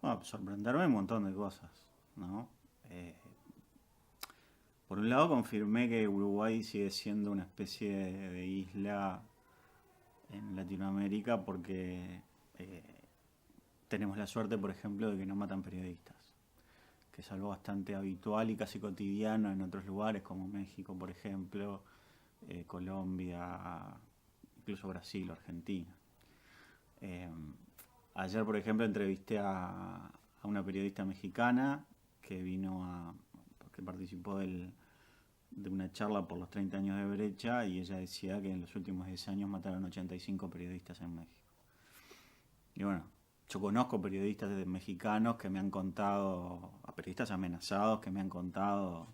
Bueno, sorprenderme un montón de cosas, ¿no? Eh, por un lado confirmé que Uruguay sigue siendo una especie de isla en Latinoamérica porque eh, tenemos la suerte, por ejemplo, de que no matan periodistas, que es algo bastante habitual y casi cotidiano en otros lugares como México, por ejemplo, Colombia, incluso Brasil o Argentina. Eh, Ayer, por ejemplo, entrevisté a una periodista mexicana que que participó de una charla por los 30 años de brecha y ella decía que en los últimos 10 años mataron 85 periodistas en México. Y bueno, yo conozco periodistas mexicanos que me han contado, a periodistas amenazados que me han contado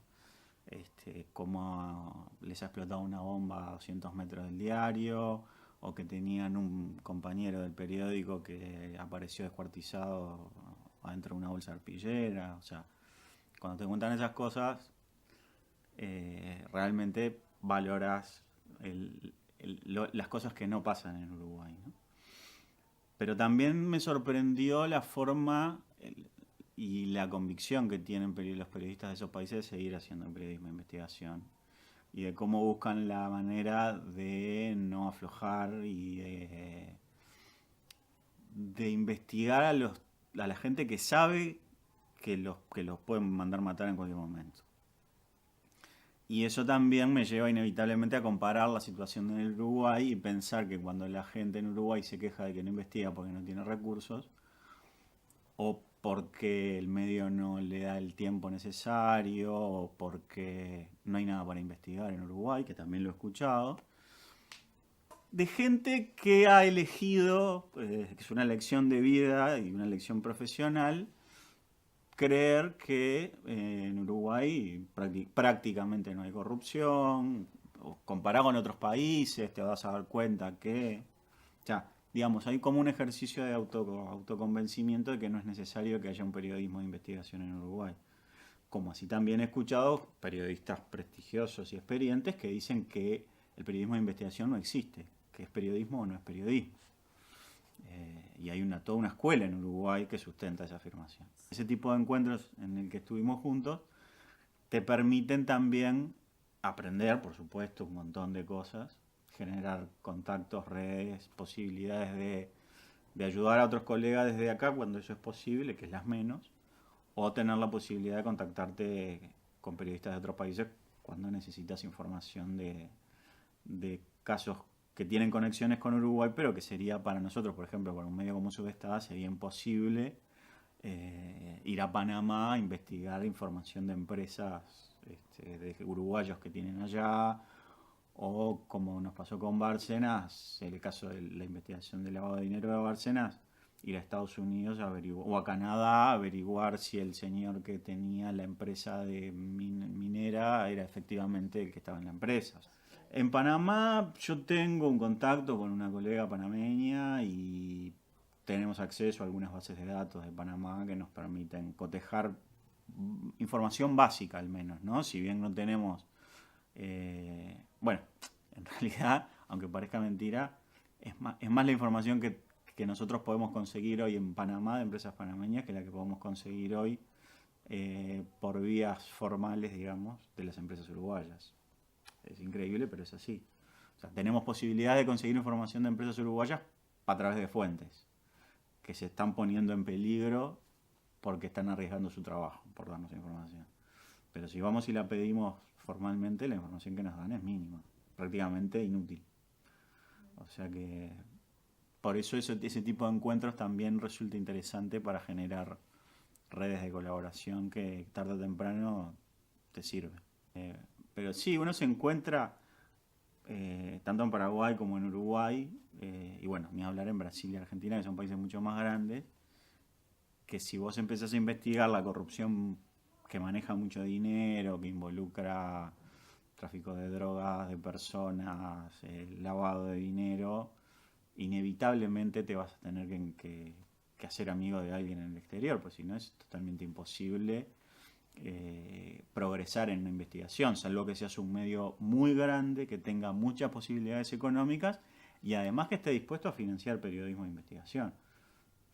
cómo les ha explotado una bomba a 200 metros del diario, o que tenían un compañero del periódico que apareció descuartizado adentro de una bolsa arpillera. O sea, cuando te cuentan esas cosas, realmente valoras las cosas que no pasan en Uruguay, ¿no? Pero también me sorprendió la forma y la convicción que tienen los periodistas de esos países de seguir haciendo periodismo de investigación y de cómo buscan la manera de no aflojar y de investigar a la gente que sabe que los pueden mandar matar en cualquier momento. Y eso también me lleva inevitablemente a comparar la situación en el Uruguay y pensar que cuando la gente en Uruguay se queja de que no investiga porque no tiene recursos, o porque el medio no le da el tiempo necesario, o porque no hay nada para investigar en Uruguay, que también lo he escuchado, de gente que ha elegido, que es una elección de vida y una elección profesional, creer que en Uruguay prácticamente no hay corrupción, o comparado con otros países te vas a dar cuenta que, o sea, digamos, hay como un ejercicio de autoconvencimiento de que no es necesario que haya un periodismo de investigación en Uruguay. Como así también he escuchado periodistas prestigiosos y experientes que dicen que el periodismo de investigación no existe, que es periodismo o no es periodismo. Y hay toda una escuela en Uruguay que sustenta esa afirmación. Ese tipo de encuentros en el que estuvimos juntos te permiten también aprender, por supuesto, un montón de cosas, generar contactos, redes, posibilidades de ayudar a otros colegas desde acá cuando eso es posible, que es las menos, o tener la posibilidad de contactarte con periodistas de otros países cuando necesitas información de casos que tienen conexiones con Uruguay, pero que sería para nosotros, por ejemplo, para un medio como Subestada, sería imposible ir a Panamá a investigar información de empresas de uruguayos que tienen allá, o como nos pasó con Bárcenas, el caso de la investigación del lavado de dinero de Bárcenas, ir a Estados Unidos o a Canadá a averiguar si el señor que tenía la empresa de minera era efectivamente el que estaba en la empresa. En Panamá yo tengo un contacto con una colega panameña y tenemos acceso a algunas bases de datos de Panamá que nos permiten cotejar información básica al menos, ¿no? Si bien no tenemos, bueno, en realidad, aunque parezca mentira, es más la información que nosotros podemos conseguir hoy en Panamá de empresas panameñas que la que podemos conseguir hoy por vías formales, digamos, de las empresas uruguayas. Es increíble, pero es así. O sea, tenemos posibilidad de conseguir información de empresas uruguayas a través de fuentes que se están poniendo en peligro porque están arriesgando su trabajo por darnos información. Pero si vamos y la pedimos formalmente, la información que nos dan es mínima, prácticamente inútil. O sea que por eso ese tipo de encuentros también resulta interesante para generar redes de colaboración que tarde o temprano te sirve. Eh, pero sí, uno se encuentra tanto en Paraguay como en Uruguay, y bueno, ni hablar en Brasil y Argentina, que son países mucho más grandes, que si vos empezás a investigar la corrupción que maneja mucho dinero, que involucra tráfico de drogas, de personas, lavado de dinero, inevitablemente te vas a tener que hacer amigo de alguien en el exterior, pues si no es totalmente imposible progresar en una investigación, salvo que seas un medio muy grande, que tenga muchas posibilidades económicas y además que esté dispuesto a financiar periodismo de investigación.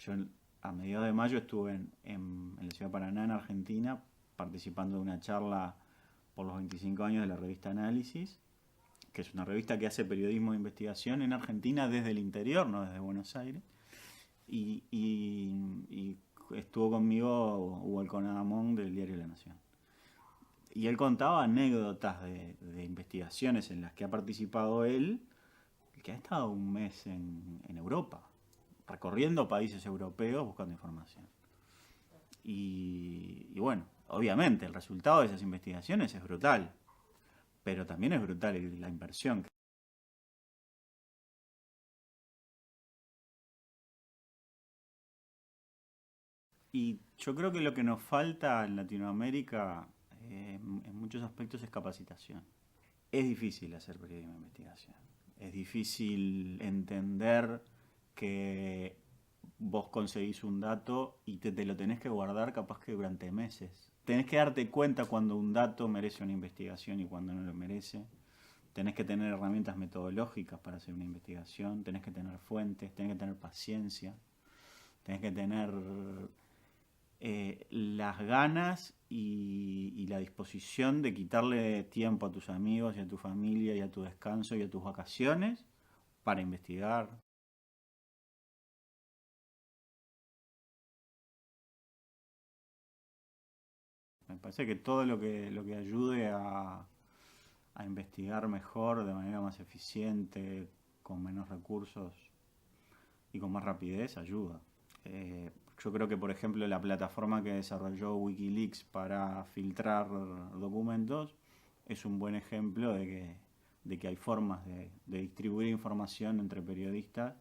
Yo a mediados de mayo estuve en la ciudad de Paraná, en Argentina, participando de una charla por los 25 años de la revista Análisis, que es una revista que hace periodismo de investigación en Argentina desde el interior, no desde Buenos Aires. Y estuvo conmigo Hugo Alconadamón del diario La Nación. Y él contaba anécdotas de investigaciones en las que ha participado él, que ha estado un mes en Europa, recorriendo países europeos buscando información. Y bueno, obviamente el resultado de esas investigaciones es brutal, pero también es brutal la inversión. Y yo creo que lo que nos falta en Latinoamérica en muchos aspectos es capacitación. Es difícil hacer periodismo de investigación. Es difícil entender que vos conseguís un dato y te lo tenés que guardar capaz que durante meses. Tenés que darte cuenta cuando un dato merece una investigación y cuando no lo merece. Tenés que tener herramientas metodológicas para hacer una investigación, tenés que tener fuentes, tenés que tener paciencia, tenés que tener las ganas y la disposición de quitarle tiempo a tus amigos y a tu familia y a tu descanso y a tus vacaciones para investigar. Me parece que todo lo que ayude a investigar mejor, de manera más eficiente, con menos recursos y con más rapidez, ayuda. Yo creo que, por ejemplo, la plataforma que desarrolló Wikileaks para filtrar documentos es un buen ejemplo de que hay formas de distribuir información entre periodistas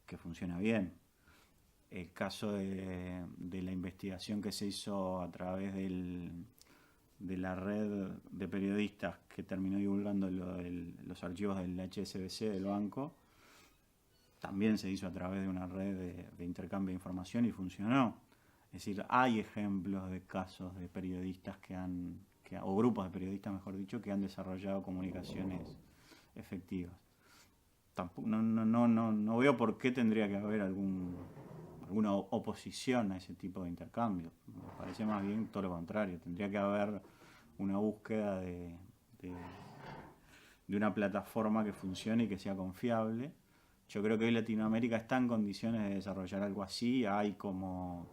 que funciona bien. El caso de la investigación que se hizo a través de la red de periodistas que terminó divulgando los archivos del HSBC del banco, también se hizo a través de una red de intercambio de información y funcionó. Es decir, hay ejemplos de casos de periodistas o grupos de periodistas, mejor dicho, que han desarrollado comunicaciones efectivas. No veo por qué tendría que haber alguna oposición a ese tipo de intercambio. Me parece más bien todo lo contrario. Tendría que haber una búsqueda de una plataforma que funcione y que sea confiable. Yo creo que hoy Latinoamérica está en condiciones de desarrollar algo así. Hay como,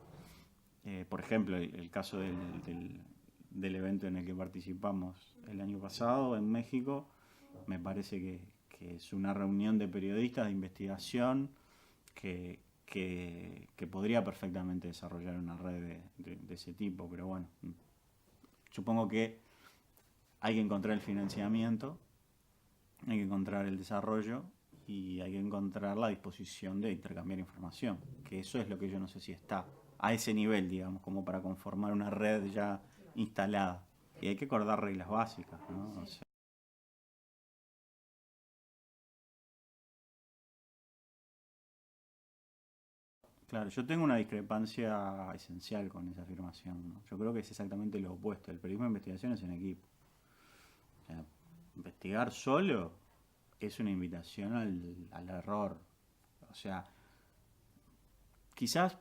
por ejemplo, el caso del evento en el que participamos el año pasado en México, me parece que es una reunión de periodistas de investigación que podría perfectamente desarrollar una red de ese tipo, pero bueno, supongo que hay que encontrar el financiamiento, hay que encontrar el desarrollo y hay que encontrar la disposición de intercambiar información, que eso es lo que yo no sé si está a ese nivel, digamos, como para conformar una red ya instalada. Y hay que acordar reglas básicas, ¿no? O sea, claro, yo tengo una discrepancia esencial con esa afirmación, ¿no? Yo creo que es exactamente lo opuesto. El periodismo de investigación es en equipo. O sea, investigar solo es una invitación al error. O sea, quizás,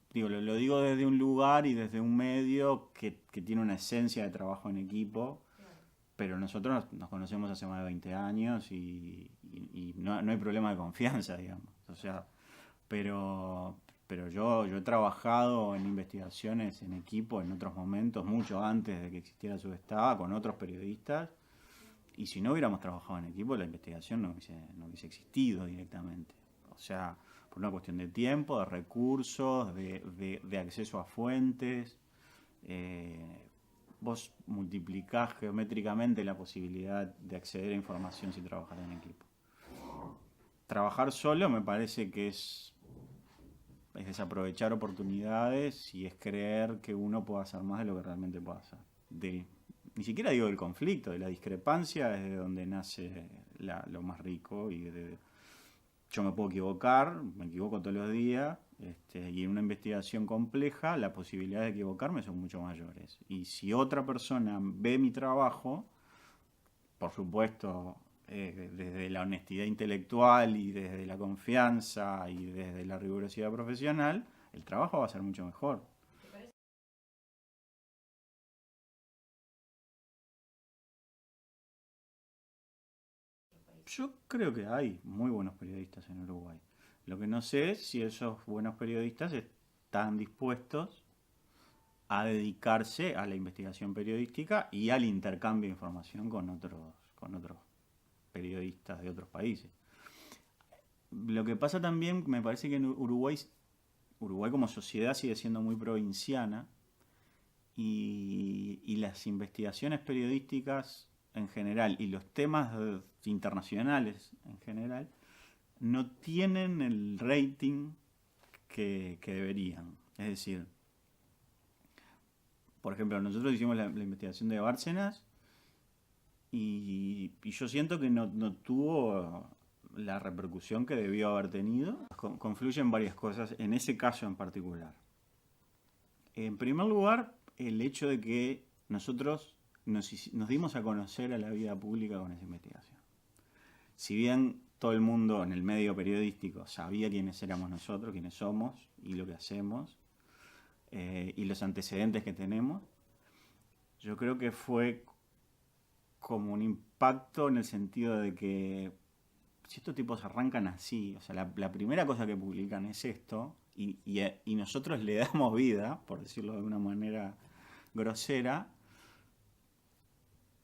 digo, lo digo desde un lugar y desde un medio que tiene una esencia de trabajo en equipo, pero nosotros nos conocemos hace más de 20 años y no hay problema de confianza, digamos. O sea, pero, pero yo he trabajado en investigaciones en equipo en otros momentos, mucho antes de que existiera Subestaba, con otros periodistas, y si no hubiéramos trabajado en equipo, la investigación no hubiese existido directamente. O sea, por una cuestión de tiempo, de recursos, de acceso a fuentes. eh, Vos multiplicás geométricamente la posibilidad de acceder a información si trabajas en equipo. Trabajar solo me parece que es desaprovechar oportunidades y es creer que uno puede hacer más de lo que realmente puede hacer. Ni siquiera digo del conflicto, de la discrepancia es de donde nace lo más rico yo me puedo equivocar, me equivoco todos los días, y en una investigación compleja las posibilidades de equivocarme son mucho mayores. Y si otra persona ve mi trabajo, por supuesto, desde la honestidad intelectual y desde la confianza y desde la rigurosidad profesional, el trabajo va a ser mucho mejor. Yo creo que hay muy buenos periodistas en Uruguay. Lo que no sé es si esos buenos periodistas están dispuestos a dedicarse a la investigación periodística y al intercambio de información con otros periodistas de otros países. Lo que pasa también, me parece que en Uruguay como sociedad sigue siendo muy provinciana y las investigaciones periodísticas en general y los temas internacionales en general no tienen el rating que deberían. Es decir, por ejemplo, nosotros hicimos la investigación de Bárcenas y yo siento que no tuvo la repercusión que debió haber tenido. Confluyen varias cosas en ese caso en particular. En primer lugar, el hecho de que nosotros nos dimos a conocer a la vida pública con esa investigación. Si bien todo el mundo en el medio periodístico sabía quiénes éramos nosotros, quiénes somos y lo que hacemos, y los antecedentes que tenemos, yo creo que fue como un impacto en el sentido de que si estos tipos arrancan así, o sea, la primera cosa que publican es esto, y nosotros le damos vida, por decirlo de una manera grosera,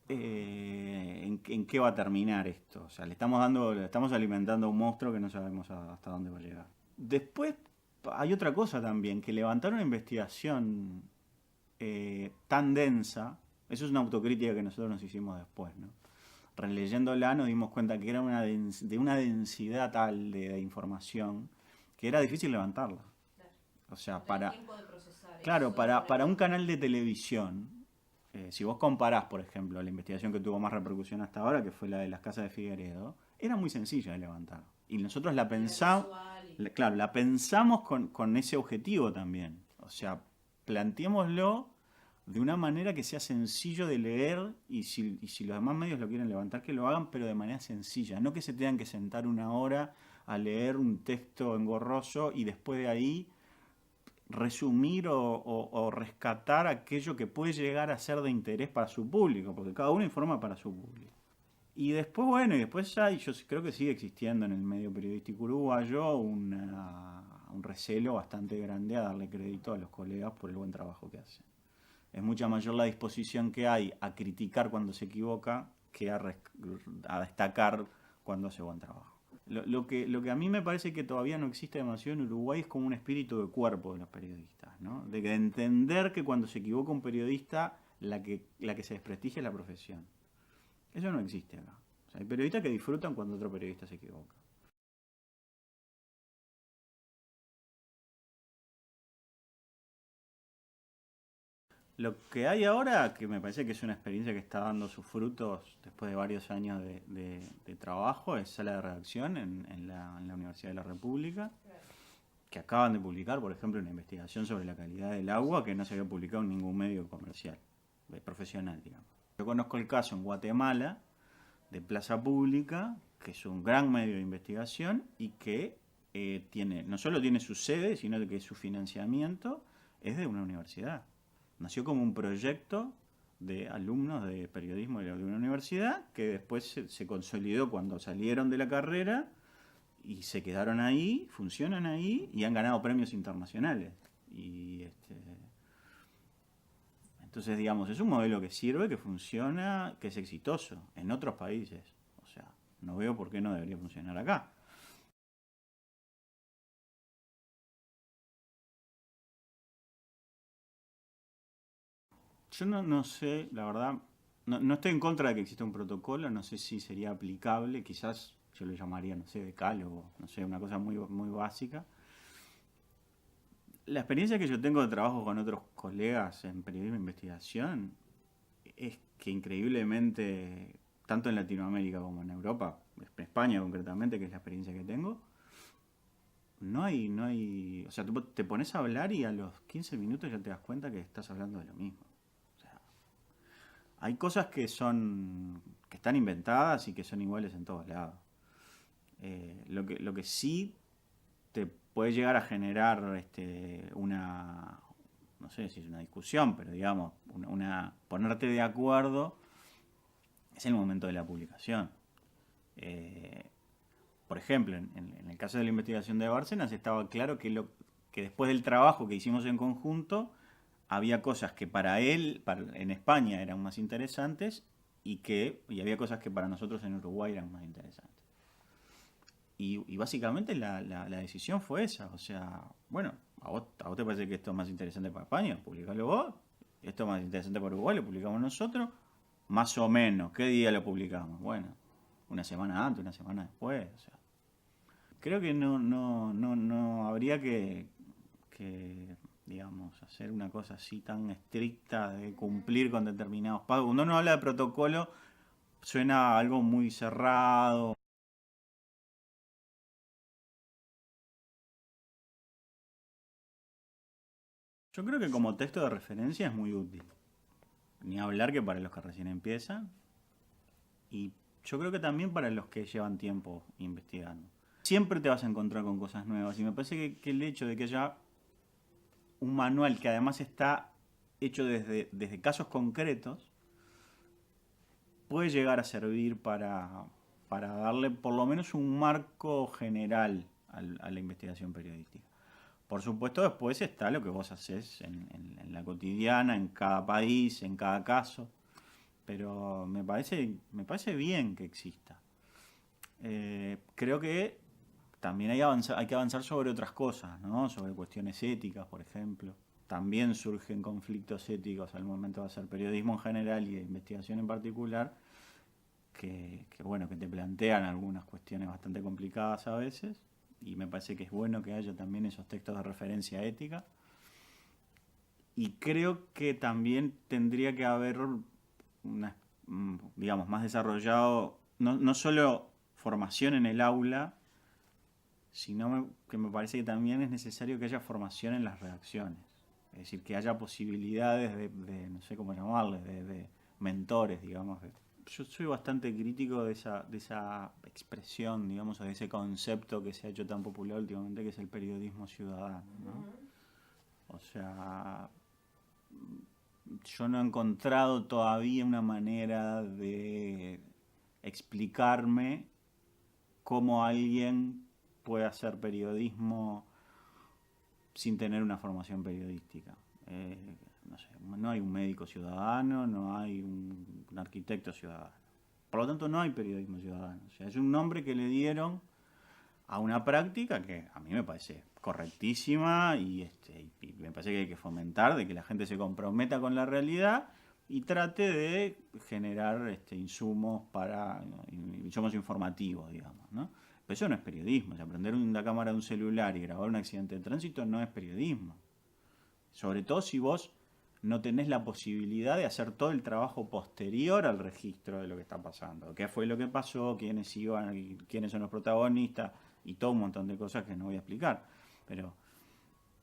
en qué va a terminar esto. O sea, le estamos alimentando a un monstruo que no sabemos hasta dónde va a llegar. Después hay otra cosa también, que levantar una investigación tan densa, eso es una autocrítica que nosotros nos hicimos después, ¿no? Releyéndola nos dimos cuenta que era de una densidad tal de información que era difícil levantarla. O sea, claro, para un canal de televisión, si vos comparás, por ejemplo, la investigación que tuvo más repercusión hasta ahora, que fue la de las casas de Figueredo, era muy sencilla de levantar. Y nosotros la pensamos, claro, la pensamos con ese objetivo también. O sea, planteémoslo de una manera que sea sencillo de leer y si los demás medios lo quieren levantar, que lo hagan, pero de manera sencilla. No que se tengan que sentar una hora a leer un texto engorroso y después de ahí resumir o rescatar aquello que puede llegar a ser de interés para su público, porque cada uno informa para su público. Y después, bueno, y después ya, y yo creo que sigue existiendo en el medio periodístico uruguayo un recelo bastante grande a darle crédito a los colegas por el buen trabajo que hacen. Es mucha mayor la disposición que hay a criticar cuando se equivoca que a destacar cuando hace buen trabajo. Lo que a mí me parece que todavía no existe demasiado en Uruguay es como un espíritu de cuerpo de los periodistas, ¿no? De entender que cuando se equivoca un periodista, la que se desprestigia es la profesión. Eso no existe acá. O sea, hay periodistas que disfrutan cuando otro periodista se equivoca. Lo que hay ahora, que me parece que es una experiencia que está dando sus frutos después de varios años de trabajo, es sala de redacción en la Universidad de la República, que acaban de publicar, por ejemplo, una investigación sobre la calidad del agua que no se había publicado en ningún medio comercial, profesional, digamos. Yo conozco el caso en Guatemala de Plaza Pública, que es un gran medio de investigación y que no solo tiene su sede, sino que su financiamiento es de una universidad. Nació como un proyecto de alumnos de periodismo de una universidad que después se consolidó cuando salieron de la carrera y se quedaron ahí, funcionan ahí y han ganado premios internacionales. Entonces, digamos, es un modelo que sirve, que funciona, que es exitoso en otros países. O sea, no veo por qué no debería funcionar acá. Yo no sé, la verdad, no estoy en contra de que exista un protocolo, no sé si sería aplicable, quizás yo lo llamaría, no sé, decálogo, no sé, una cosa muy, muy básica. La experiencia que yo tengo de trabajo con otros colegas en periodismo e investigación es que increíblemente, tanto en Latinoamérica como en Europa, en España concretamente, que es la experiencia que tengo, o sea, tú te pones a hablar y a los 15 minutos ya te das cuenta que estás hablando de lo mismo. O sea, hay cosas que están inventadas y que son iguales en todos lados. Lo que sí te puede llegar a generar una, no sé si es una discusión, pero digamos, ponerte de acuerdo, es el momento de la publicación. Por ejemplo, en el caso de la investigación de Bárcenas estaba claro que después del trabajo que hicimos en conjunto, había cosas que para él, en España, eran más interesantes y había cosas que para nosotros en Uruguay eran más interesantes. Y básicamente la decisión fue esa. O sea, bueno, ¿a vos te parece que esto es más interesante para España? Publicalo vos. Esto es más interesante para Uruguay, lo publicamos nosotros. Más o menos. ¿Qué día lo publicamos? Bueno, una semana antes, una semana después. O sea, creo que no habría que, digamos, hacer una cosa así tan estricta de cumplir con determinados pagos. Cuando uno habla de protocolo, suena a algo muy cerrado. Yo creo que como texto de referencia es muy útil. Ni hablar que para los que recién empiezan. Y yo creo que también para los que llevan tiempo investigando. Siempre te vas a encontrar con cosas nuevas. Y me parece que el hecho de que haya un manual que además está hecho desde casos concretos, puede llegar a servir para darle por lo menos un marco general a la investigación periodística. Por supuesto, después está lo que vos haces en la cotidiana, en cada país, en cada caso. Pero me parece bien que exista. Creo que también hay que avanzar sobre otras cosas, ¿no? Sobre cuestiones éticas, por ejemplo. También surgen conflictos éticos al momento de hacer periodismo en general y de investigación en particular, bueno, que te plantean algunas cuestiones bastante complicadas a veces. Y me parece que es bueno que haya también esos textos de referencia ética. Y creo que también tendría que haber digamos, más desarrollado, no solo formación en el aula, sino que me parece que también es necesario que haya formación en las redacciones. Es decir, que haya posibilidades no sé cómo llamarles, de mentores, digamos. Yo soy bastante crítico de esa expresión, digamos, o de ese concepto que se ha hecho tan popular últimamente, que es el periodismo ciudadano, ¿no? O sea, yo no he encontrado todavía una manera de explicarme cómo alguien puede hacer periodismo sin tener una formación periodística. No sé, no hay un médico ciudadano, no hay un arquitecto ciudadano. Por lo tanto, no hay periodismo ciudadano. O sea, es un nombre que le dieron a una práctica que a mí me parece correctísima y me parece que hay que fomentar de que la gente se comprometa con la realidad y trate de generar insumos insumos informativos, digamos, ¿no? Pero eso no es periodismo. O sea, prender una cámara de un celular y grabar un accidente de tránsito no es periodismo. Sobre todo si vos no tenés la posibilidad de hacer todo el trabajo posterior al registro de lo que está pasando. ¿Qué fue lo que pasó? ¿Quiénes iban? ¿Quiénes son los protagonistas? Y todo un montón de cosas que no voy a explicar. Pero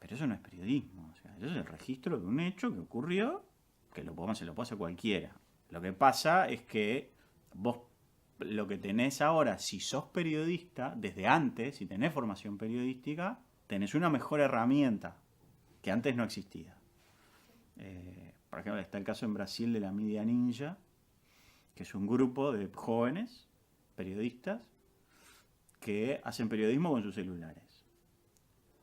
eso no es periodismo. O sea, eso es el registro de un hecho que ocurrió, que se lo puede hacer cualquiera. Lo que pasa es que vos lo que tenés ahora, si sos periodista, desde antes, si tenés formación periodística, tenés una mejor herramienta que antes no existía. Por ejemplo, está el caso en Brasil de la Media Ninja, que es un grupo de jóvenes periodistas que hacen periodismo con sus celulares.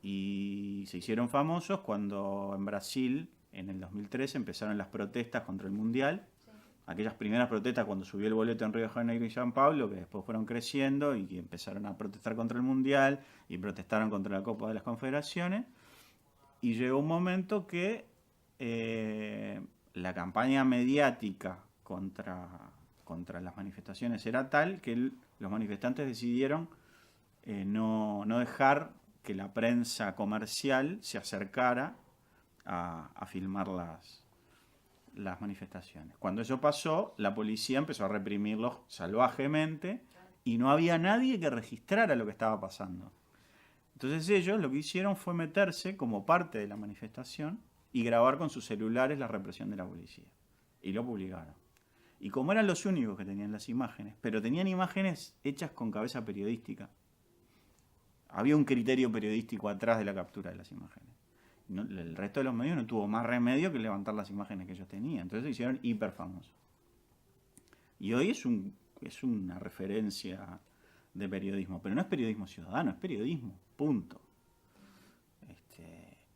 Y se hicieron famosos cuando en Brasil, en el 2013, empezaron las protestas contra el Mundial. Sí. Aquellas primeras protestas cuando subió el boleto en Río de Janeiro y São Paulo, que después fueron creciendo y empezaron a protestar contra el Mundial y protestaron contra la Copa de las Confederaciones. Y llegó un momento que la campaña mediática contra las manifestaciones era tal que los manifestantes decidieron no dejar que la prensa comercial se acercara a filmar las manifestaciones. Cuando eso pasó, la policía empezó a reprimirlos salvajemente y no había nadie que registrara lo que estaba pasando. Entonces ellos lo que hicieron fue meterse como parte de la manifestación y grabar con sus celulares la represión de la policía. Y lo publicaron. Y como eran los únicos que tenían las imágenes, pero tenían imágenes hechas con cabeza periodística, había un criterio periodístico atrás de la captura de las imágenes. El resto de los medios no tuvo más remedio que levantar las imágenes que ellos tenían. Entonces se hicieron hiper famosos. Y hoy es una referencia de periodismo, pero no es periodismo ciudadano, es periodismo, punto.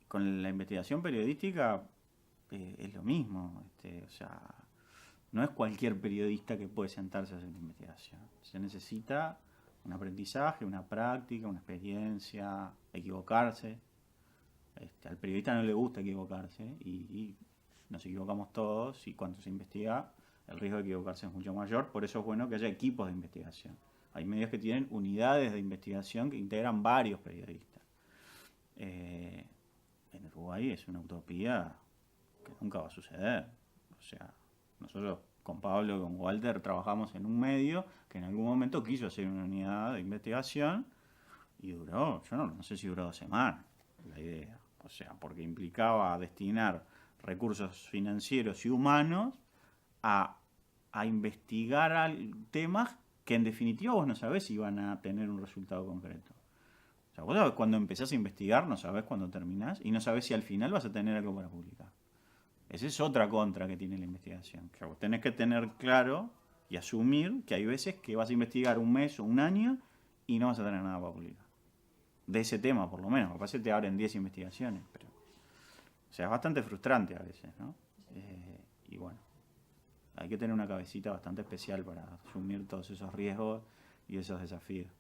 Con la investigación periodística es lo mismo. O sea, no es cualquier periodista que puede sentarse a hacer una investigación. Se necesita un aprendizaje, una práctica, una experiencia, equivocarse. Al periodista no le gusta equivocarse y nos equivocamos todos, y cuando se investiga el riesgo de equivocarse es mucho mayor. Por eso es bueno que haya equipos de investigación. Hay medios que tienen unidades de investigación que integran varios periodistas. En Uruguay es una utopía que nunca va a suceder. O sea, nosotros con Pablo y con Walter trabajamos en un medio que en algún momento quiso hacer una unidad de investigación y duró, yo no sé si duró 2 semanas la idea. O sea, porque implicaba destinar recursos financieros y humanos a investigar temas que en definitiva vos no sabés si van a tener un resultado concreto. O sea, vos cuando empezás a investigar no sabés cuándo terminás y no sabés si al final vas a tener algo para publicar. Esa es otra contra que tiene la investigación. Que vos tenés que tener claro y asumir que hay veces que vas a investigar un mes o un año y no vas a tener nada para publicar. De ese tema, por lo menos. Capaz se te abren 10 investigaciones. Pero, o sea, es bastante frustrante a veces, ¿no? Y bueno, hay que tener una cabecita bastante especial para asumir todos esos riesgos y esos desafíos.